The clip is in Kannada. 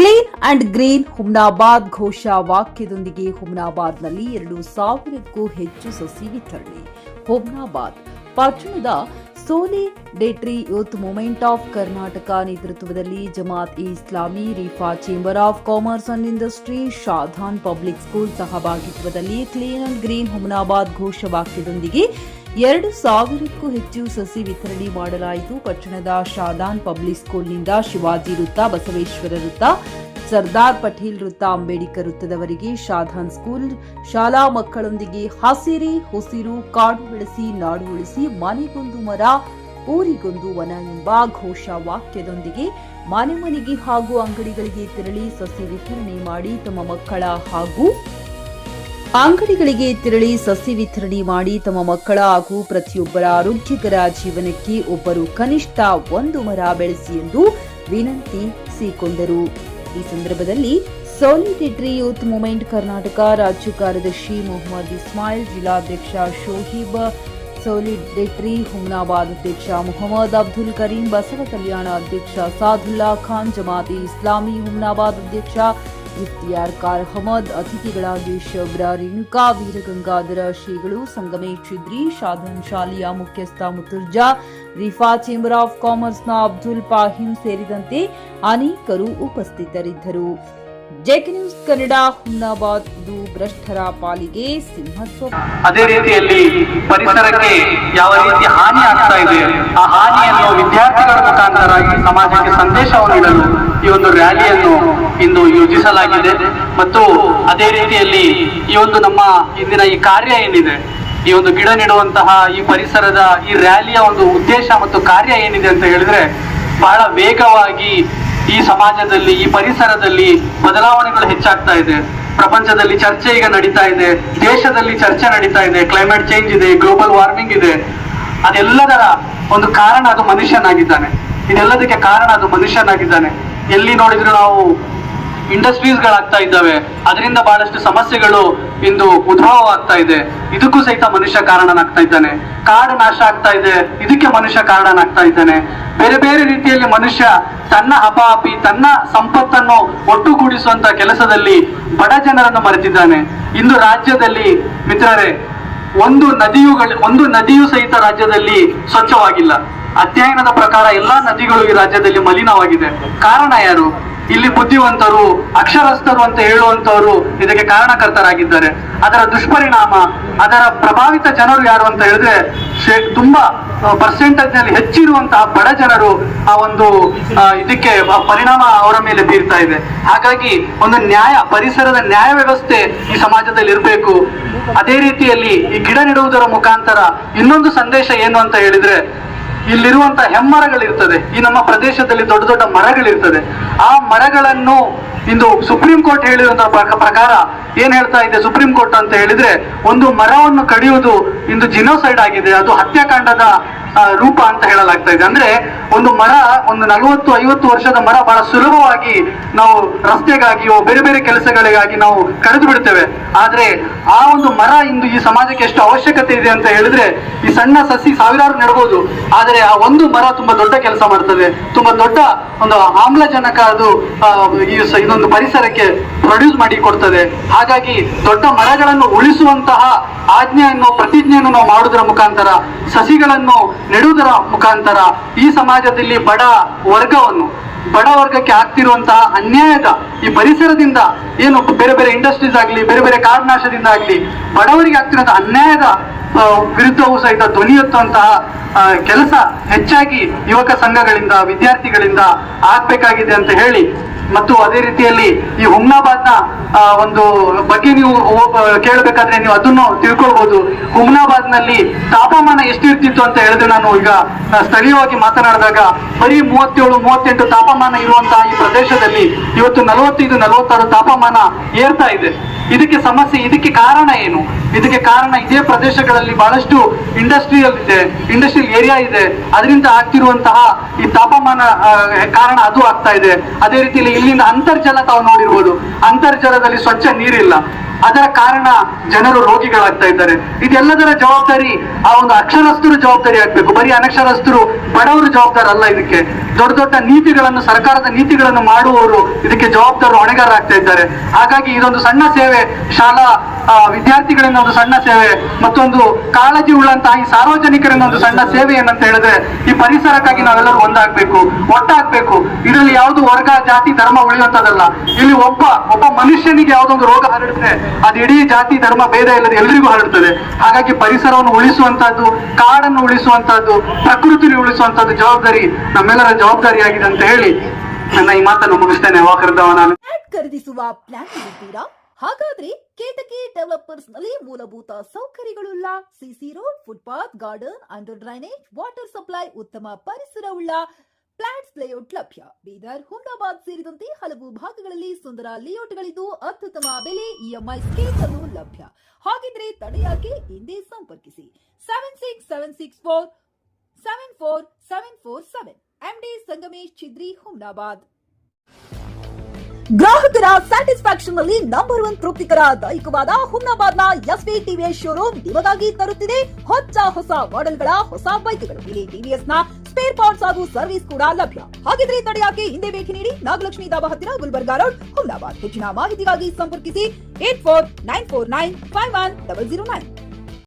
ಕ್ಲೀನ್ ಅಂಡ್ ಗ್ರೀನ್ ಹುಮ್ನಾಬಾದ್ ಘೋಷವಾಕ್ಯದೊಂದಿಗೆ ಹುಮ್ನಾಬಾದ್ನಲ್ಲಿ 2,000ಕ್ಕೂ ಹೆಚ್ಚು ಸಸಿ ವಿತರಣೆ. ಹುಮ್ನಾಬಾದ್ ಪಟ್ಟಣದ solidarity youth movement of Karnataka ನೇತೃತ್ವದಲ್ಲಿ Jamaat e Islami, Rifa chamber of commerce and industry, Shadan public school ಸಹಭಾಗಿತ್ವದಲ್ಲಿ ಕ್ಲೀನ್ ಅಂಡ್ ಗ್ರೀನ್ ಹುಮ್ನಾಬಾದ್ ಘೋಷವಾಕ್ಯದೊಂದಿಗೆ 2,000ಕ್ಕೂ ಹೆಚ್ಚು ಸಸಿ ವಿತರಣೆ ಮಾಡಲಾಯಿತು. ಪಟ್ಟಣದ ಶಾದಾನ್ ಪಬ್ಲಿಕ್ ಸ್ಕೂಲ್ನಿಂದ ಶಿವಾಜಿ ವೃತ್ತ, ಬಸವೇಶ್ವರ ವೃತ್ತ, ಸರ್ದಾರ್ ಪಟೇಲ್ ವೃತ್ತ, ಅಂಬೇಡ್ಕರ್ ವೃತ್ತದವರೆಗೆ ಶಾದಾನ್ ಸ್ಕೂಲ್ ಶಾಲಾ ಮಕ್ಕಳೊಂದಿಗೆ ಹಸಿರಿ ಹೊಸಿರು, ಕಾಡು ಬೆಳೆಸಿ ನಾಡು ಉಳಿಸಿ, ಮನೆಗೊಂದು ಮರ ಊರಿಗೊಂದು ವನ ಎಂಬ ಘೋಷವಾಕ್ಯದೊಂದಿಗೆ ಮನೆ ಮನೆಗೆ ಹಾಗೂ ಅಂಗಡಿಗಳಿಗೆ ತೆರಳಿ ಸಸಿ ವಿತರಣೆ ಮಾಡಿ ತಮ್ಮ ಮಕ್ಕಳ ಹಾಗೂ ಪ್ರತಿಯೊಬ್ಬರ ಆರೋಗ್ಯಕರ ಜೀವನಕ್ಕೆ ಒಬ್ಬರು ಕನಿಷ್ಠ 1 ಮರ ಬೆಳೆಸಿ ಎಂದು ವಿನಂತಿಸಿಕೊಂಡರು. ಈ ಸಂದರ್ಭದಲ್ಲಿ ಸೋಲಿಡೇಟರಿ ಯೂತ್ ಮೂವ್ಮೆಂಟ್ ಕರ್ನಾಟಕ ರಾಜ್ಯ ಕಾರ್ಯದರ್ಶಿ ಮೊಹಮ್ಮದ್ ಇಸ್ಮಾಯಿಲ್, ಜಿಲ್ಲಾಧ್ಯಕ್ಷ ಶೋಹಿಬ್, ಸೋಲಿಡೇಟರಿ ಹುಮ್ನಾಬಾದ್ ಅಧ್ಯಕ್ಷ ಮೊಹಮ್ಮದ್ ಅಬ್ದುಲ್ ಕರೀಂ, ಬಸವ ಕಲ್ಯಾಣ ಅಧ್ಯಕ್ಷ ಸಾದುಲ್ಲಾ ಖಾನ್, ಜಮಾತ್ ಇಸ್ಲಾಮಿ ಹುಮ್ನಾಬಾದ್ ಅಧ್ಯಕ್ಷ ಇಫ್ತಿಯಾರ್ ಕಾರ್ ಅಹಮದ್, ಅತಿಥಿಗಳಾಗಿ ಶಬ್ರ ರೇಣುಕಾ, ವೀರಗಂಗಾಧರ ಶ್ರೀಗಳು, ಸಂಗಮೇಶ್ ಚಿದ್ರಿ, ಶಾದಾನ್ ಶಾಲೆಯ ಮುಖ್ಯಸ್ಥ ಮುತುರ್ಜಾ, ರಿಫಾ ಚೇಂಬರ್ ಆಫ್ ಕಾಮರ್ಸ್ನ ಅಬ್ದುಲ್ ಪಾಹಿಂ ಸೇರಿದಂತೆ ಅನೇಕರು ಉಪಸ್ಥಿತರಿದ್ದರು. ಜೆಕೆ ನ್ಯೂಸ್ ಕನ್ನಡ, ಹುಮ್ನಾಬಾದ್ ಭ್ರಷ್ಟರ ಪಾಲಿಗೆ ಸಿಂಹಸ್ವಪ್ನ. ಅದೇ ರೀತಿಯಲ್ಲಿ ಪರಿಸರಕ್ಕೆ ಯಾವ ರೀತಿ ಹಾನಿ ಆಗ್ತಾ ಇದೆ, ಆ ಹಾನಿಯನ್ನು ವಿದ್ಯಾರ್ಥಿಗಳ ಮುಖಾಂತರ ಈ ಸಮಾಜಕ್ಕೆ ಸಂದೇಶವನ್ನು ನೀಡಲು ಈ ಒಂದು ರ್ಯಾಲಿಯನ್ನು ಇಂದು ಯೋಜಿಸಲಾಗಿದೆ. ಮತ್ತು ಅದೇ ರೀತಿಯಲ್ಲಿ ಈ ಒಂದು ನಮ್ಮ ಇಂದಿನ ಈ ಕಾರ್ಯ ಏನಿದೆ, ಈ ಒಂದು ಗಿಡ ನೆಡುವಂತಹ ಈ ಪರಿಸರದ ಈ ರ್ಯಾಲಿಯ ಒಂದು ಉದ್ದೇಶ ಮತ್ತು ಕಾರ್ಯ ಏನಿದೆ ಅಂತ ಹೇಳಿದ್ರೆ, ಬಹಳ ವೇಗವಾಗಿ ಈ ಸಮಾಜದಲ್ಲಿ, ಈ ಪರಿಸರದಲ್ಲಿ ಬದಲಾವಣೆಗಳು ಹೆಚ್ಚಾಗ್ತಾ ಇದೆ. ಪ್ರಪಂಚದಲ್ಲಿ ಚರ್ಚೆ ಈಗ ನಡೀತಾ ಇದೆ, ದೇಶದಲ್ಲಿ ಚರ್ಚೆ ನಡೀತಾ ಇದೆ, ಕ್ಲೈಮೇಟ್ ಚೇಂಜ್ ಇದೆ, ಗ್ಲೋಬಲ್ ವಾರ್ಮಿಂಗ್ ಇದೆ. ಅದೆಲ್ಲದರ ಒಂದು ಕಾರಣ ಅದು ಮನುಷ್ಯನಾಗಿದ್ದಾನೆ. ಇದೆಲ್ಲದಕ್ಕೆ ಕಾರಣ ಅದು ಮನುಷ್ಯನಾಗಿದ್ದಾನೆ. ಎಲ್ಲಿ ನೋಡಿದ್ರು ನಾವು ಇಂಡಸ್ಟ್ರೀಸ್ಗಳಾಗ್ತಾ ಇದ್ದಾವೆ, ಅದರಿಂದ ಬಹಳಷ್ಟು ಸಮಸ್ಯೆಗಳು ಇಂದು ಉದ್ಭವವಾಗ್ತಾ ಇದೆ. ಇದಕ್ಕೂ ಸಹಿತ ಮನುಷ್ಯ ಕಾರಣನಾಗ್ತಾ ಇದ್ದಾನೆ. ಕಾಡು ನಾಶ ಆಗ್ತಾ ಇದೆ, ಇದಕ್ಕೆ ಮನುಷ್ಯ ಕಾರಣನಾಗ್ತಾ ಇದ್ದಾನೆ. ಬೇರೆ ಬೇರೆ ರೀತಿಯಲ್ಲಿ ಮನುಷ್ಯ ತನ್ನ ಹಪಾಹಪಿ, ತನ್ನ ಸಂಪತ್ತನ್ನು ಒಟ್ಟುಗೂಡಿಸುವಂತ ಕೆಲಸದಲ್ಲಿ ಬಡ ಜನರನ್ನು ಮರೆತಿದ್ದಾನೆ. ಇಂದು ರಾಜ್ಯದಲ್ಲಿ ಮಿತ್ರರೇ, ಒಂದು ನದಿಯೂ ಸಹಿತ ರಾಜ್ಯದಲ್ಲಿ ಸ್ವಚ್ಛವಾಗಿಲ್ಲ. ಅಧ್ಯಯನದ ಪ್ರಕಾರ ಎಲ್ಲಾ ನದಿಗಳು ಈ ರಾಜ್ಯದಲ್ಲಿ ಮಲಿನವಾಗಿದೆ. ಕಾರಣ ಯಾರು? ಇಲ್ಲಿ ಬುದ್ಧಿವಂತರು, ಅಕ್ಷರಸ್ಥರು ಅಂತ ಹೇಳುವಂತವರು ಇದಕ್ಕೆ ಕಾರಣಕರ್ತರಾಗಿದ್ದಾರೆ. ಅದರ ದುಷ್ಪರಿಣಾಮ, ಅದರ ಪ್ರಭಾವಿತ ಜನರು ಯಾರು ಅಂತ ಹೇಳಿದ್ರೆ, ತುಂಬಾ ಪರ್ಸೆಂಟೇಜ್ ನಲ್ಲಿ ಹೆಚ್ಚಿರುವಂತಹ ಬಡ ಜನರು ಆ ಒಂದು ಇದಕ್ಕೆ ಪರಿಣಾಮ ಅವರ ಮೇಲೆ ಬೀರ್ತಾ ಇದೆ. ಹಾಗಾಗಿ ಒಂದು ಪರಿಸರದ ನ್ಯಾಯ ವ್ಯವಸ್ಥೆ ಈ ಸಮಾಜದಲ್ಲಿ ಇರಬೇಕು. ಅದೇ ರೀತಿಯಲ್ಲಿ ಈ ಗಿಡ ನೆಡುವುದರ ಮುಖಾಂತರ ಇನ್ನೊಂದು ಸಂದೇಶ ಏನು ಅಂತ ಹೇಳಿದ್ರೆ, ಇಲ್ಲಿರುವಂತಹ ಹೆಮ್ಮರಗಳಿರ್ತದೆ, ಈ ನಮ್ಮ ಪ್ರದೇಶದಲ್ಲಿ ದೊಡ್ಡ ದೊಡ್ಡ ಮರಗಳಿರ್ತದೆ. ಆ ಮರಗಳನ್ನು ಇಂದು ಸುಪ್ರೀಂ ಕೋರ್ಟ್ ಹೇಳಿರುವಂತಹ ಪ್ರಕಾರ ಏನ್ ಹೇಳ್ತಾ ಇದೆ ಸುಪ್ರೀಂ ಕೋರ್ಟ್ ಅಂತ ಹೇಳಿದ್ರೆ, ಒಂದು ಮರವನ್ನು ಕಡಿಯುವುದು ಇಂದು ಜಿನೋಸೈಡ್ ಆಗಿದೆ, ಅದು ಹತ್ಯಾಕಾಂಡದ ರೂಪ ಅಂತ ಹೇಳಲಾಗ್ತಾ ಇದೆ. ಅಂದ್ರೆ ಒಂದು ಮರ, ಒಂದು 40-50 ವರ್ಷದ ಮರ ಬಹಳ ಸುಲಭವಾಗಿ ನಾವು ರಸ್ತೆಗಾಗಿಯೋ ಬೇರೆ ಬೇರೆ ಕೆಲಸಗಳಿಗಾಗಿ ನಾವು ಕಡಿದು ಬಿಡ್ತೇವೆ. ಆದ್ರೆ ಆ ಒಂದು ಮರ ಇಂದು ಈ ಸಮಾಜಕ್ಕೆ ಎಷ್ಟು ಅವಶ್ಯಕತೆ ಇದೆ ಅಂತ ಹೇಳಿದ್ರೆ, ಈ ಸಣ್ಣ ಸಸಿ ಸಾವಿರಾರು ನೆಡಬಹುದು, ಆದ್ರೆ ಆ ಒಂದು ಮರ ತುಂಬಾ ದೊಡ್ಡ ಕೆಲಸ ಮಾಡ್ತದೆ. ತುಂಬಾ ದೊಡ್ಡ ಒಂದು ಆಮ್ಲಜನಕ ಅದು ಇದೊಂದು ಪರಿಸರಕ್ಕೆ ಪ್ರೊಡ್ಯೂಸ್ ಮಾಡಿ ಕೊಡ್ತದೆ. ಹಾಗಾಗಿ ದೊಡ್ಡ ಮರಗಳನ್ನು ಉಳಿಸುವಂತಹ ಪ್ರತಿಜ್ಞೆಯನ್ನು ನಾವು ಮಾಡುವುದರ ಮುಖಾಂತರ, ಸಸಿಗಳನ್ನು ನೆಡುವುದರ ಮುಖಾಂತರ ಈ ಸಮಾಜದಲ್ಲಿ ಬಡ ವರ್ಗಕ್ಕೆ ಆಗ್ತಿರುವಂತಹ ಅನ್ಯಾಯದ, ಈ ಪರಿಸರದಿಂದ ಏನು ಬೇರೆ ಬೇರೆ ಇಂಡಸ್ಟ್ರೀಸ್ ಆಗ್ಲಿ, ಬೇರೆ ಬೇರೆ ಕಾಡುನಾಶದಿಂದ ಆಗ್ಲಿ ಬಡವರಿಗೆ ಆಗ್ತಿರುವಂತಹ ಅನ್ಯಾಯದ ವಿರುದ್ಧವೂ ಸಹಿತ ಧ್ವನಿ ಎತ್ತುವಂತಹ ಕೆಲಸ ಹೆಚ್ಚಾಗಿ ಯುವಕ ಸಂಘಗಳಿಂದ, ವಿದ್ಯಾರ್ಥಿಗಳಿಂದ ಆಗ್ಬೇಕಾಗಿದೆ ಅಂತ ಹೇಳಿ, ಮತ್ತು ಅದೇ ರೀತಿಯಲ್ಲಿ ಈ ಹುಮ್ನಾಬಾದ್ನ ಒಂದು ಬಗ್ಗೆ ನೀವು ಕೇಳಬೇಕಾದ್ರೆ ನೀವು ಅದನ್ನು ತಿಳ್ಕೊಳ್ಬಹುದು. ಹುಮ್ನಾಬಾದ್ನಲ್ಲಿ ತಾಪಮಾನ ಎಷ್ಟಿರ್ತಿತ್ತು ಅಂತ ಹೇಳಿದ್ರೆ, ನಾನು ಈಗ ಸ್ಥಳೀಯವಾಗಿ ಮಾತನಾಡಿದಾಗ ಬರೀ 37-38 ತಾಪಮಾನ ಇರುವಂತಹ ಈ ಪ್ರದೇಶದಲ್ಲಿ ಇವತ್ತು 45-46 ತಾಪಮಾನ ಏರ್ತಾ ಇದೆ. ಇದಕ್ಕೆ ಕಾರಣ ಏನು? ಇದಕ್ಕೆ ಕಾರಣ ಇದೇ ಪ್ರದೇಶಗಳಲ್ಲಿ ಬಹಳಷ್ಟು ಇಂಡಸ್ಟ್ರಿಯಲ್ ಏರಿಯಾ ಇದೆ, ಅದರಿಂದ ಆಗ್ತಿರುವಂತಹ ಈ ತಾಪಮಾನ ಕಾರಣ ಅದು ಆಗ್ತಾ ಇದೆ. ಅದೇ ರೀತಿಯಲ್ಲಿ ಇಲ್ಲಿಂದ ಅಂತರ್ಜಲ ತಾವು ನೋಡಿರ್ಬೋದು, ಅಂತರ್ಜಲದಲ್ಲಿ ಸ್ವಚ್ಛ ನೀರಿಲ್ಲ. ಅದರ ಕಾರಣ ಜನರು ರೋಗಿಗಳಾಗ್ತಾ ಇದ್ದಾರೆ. ಇದೆಲ್ಲದರ ಜವಾಬ್ದಾರಿ ಆ ಒಂದು ಅಕ್ಷರಸ್ಥರು ಜವಾಬ್ದಾರಿ ಆಗ್ಬೇಕು. ಬರೀ ಅನಕ್ಷರಸ್ಥರು ಬಡವರು ಜವಾಬ್ದಾರ ಅಲ್ಲ. ಇದಕ್ಕೆ ದೊಡ್ಡ ದೊಡ್ಡ ನೀತಿಗಳನ್ನು, ಸರ್ಕಾರದ ನೀತಿಗಳನ್ನು ಮಾಡುವವರು ಇದಕ್ಕೆ ಜವಾಬ್ದಾರ ಹೊಣೆಗಾರರಾಗ್ತಾ ಇದ್ದಾರೆ. ಹಾಗಾಗಿ ಇದೊಂದು ಸಣ್ಣ ಸೇವೆ, ಶಾಲಾ ವಿದ್ಯಾರ್ಥಿಗಳಿಂದ ಒಂದು ಸಣ್ಣ ಸೇವೆ, ಮತ್ತೊಂದು ಕಾಳಜಿ ಉಳ್ಳಂತಹ ಈ ಸಾರ್ವಜನಿಕರಿಂದ ಒಂದು ಸಣ್ಣ ಸೇವೆ ಏನಂತ ಹೇಳಿದ್ರೆ ಈ ಪರಿಸರಕ್ಕಾಗಿ ನಾವೆಲ್ಲರೂ ಒಂದಾಗ್ಬೇಕು, ಒಟ್ಟಾಗ್ಬೇಕು. ಇದರಲ್ಲಿ ಯಾವುದು ವರ್ಗ, ಜಾತಿ, ಧರ್ಮ ಉಳಿಯುವಂತದಲ್ಲ. ಇಲ್ಲಿ ಒಬ್ಬ ಮನುಷ್ಯನಿಗೆ ಯಾವುದೊಂದು ರೋಗ ಹರಡಿದ್ರೆ ಅದು ಇಡೀ ಜಾತಿ, ಧರ್ಮ, ಭೇದ ಇಲ್ಲದೆ ಎಲ್ರಿಗೂ ಹರಡುತ್ತದೆ. ಹಾಗಾಗಿ ಪರಿಸರವನ್ನು ಉಳಿಸುವಂತಹದ್ದು, ಕಾಡನ್ನು ಉಳಿಸುವಂತಹದ್ದು, ಪ್ರಕೃತಿ ಉಳಿಸುವಂತಹದ್ದು ಜವಾಬ್ದಾರಿ ನಮ್ಮೆಲ್ಲರ ಜವಾಬ್ದಾರಿಯಾಗಿದೆ ಅಂತ ಹೇಳಿ ನನ್ನ ಈ ಮಾತನ್ನು ಮುಗಿಸ್ತೇನೆ. ನಾನು ಖರೀದಿಸುವ ಪ್ಲಾನ್ ಇದ್ದೀರಾ? ಹಾಗಾದ್ರೆ ಕೇತಕಿ ಡೆವಲಪರ್ಸ್ ನಲ್ಲಿ ಮೂಲಭೂತ ಸೌಕರ್ಯಗಳುಳ್ಳ CC road, footpath, garden, under drainage, water supply, ಉತ್ತಮ ಪರಿಸರವುಳ್ಳ ಫ್ಲಾಟ್ಸ್ ಲೇಔಟ್ ಲಭ್ಯ. ಬೀದರ್, ಹುಮ್ನಾಬಾದ್ ಸೇರಿದಂತೆ ಹಲವು ಭಾಗಗಳಲ್ಲಿ ಸುಂದರ ಲೇಔಟ್ಗಳಿದ್ದು ಅತ್ಯುತ್ತಮ ಬೆಲೆ, ಇಎಂಐ ಸ್ಕೀಮ್ಸ್ ಅನ್ನು ಲಭ್ಯ. ಹಾಗಿದ್ರೆ ತಡೆಯಾಕೆ ಹಿಂದೆ ಸಂಪರ್ಕಿಸಿ 7676474747 MD ಸಂಗಮೇಶ್ ಚಿದ್ರಿ, ಹುಮ್ನಾಬಾದ್. ಗ್ರಾಹಕರ ಸ್ಯಾಟಿಸ್ಫ್ಯಾಕ್ಷನ್ ನಲ್ಲಿ ನಂಬರ್ 1 ತೃಪ್ತಿಕರ ದೈಹಿಕವಾದ ಹುಮ್ನಾಬಾದ್ನ ಎಸ್ವಿ ಟಿವಿಎಸ್ ಶೋರೂಮ್ ನಿಮಗಾಗಿ ತರುತ್ತಿದೆ ಹೊಸ ಮಾಡೆಲ್ಗಳ ಹೊಸ ಬೈಕ್ಗಳು. ಇಲ್ಲಿ ಟಿವಿಎಸ್ ನ ಸ್ಪೇರ್ ಪಾರ್ಟ್ಸ್ ಹಾಗೂ ಸರ್ವಿಸ್ ಕೂಡ ಲಭ್ಯ. ಹಾಗಿದ್ರೆ ತಡೆಯಾಕೆ ಹಿಂದೆ ಭೇಟಿ ನೀಡಿ. ನಾಗಲಕ್ಷ್ಮಿ ದಾಬಾ ಹತ್ತಿರ, ಗುಲ್ಬರ್ಗಾ ರೋಡ್, ಹುಮ್ನಾಬಾದ್. ಹೆಚ್ಚಿನ ಮಾಹಿತಿಗಾಗಿ ಸಂಪರ್ಕಿಸಿ 8494951009.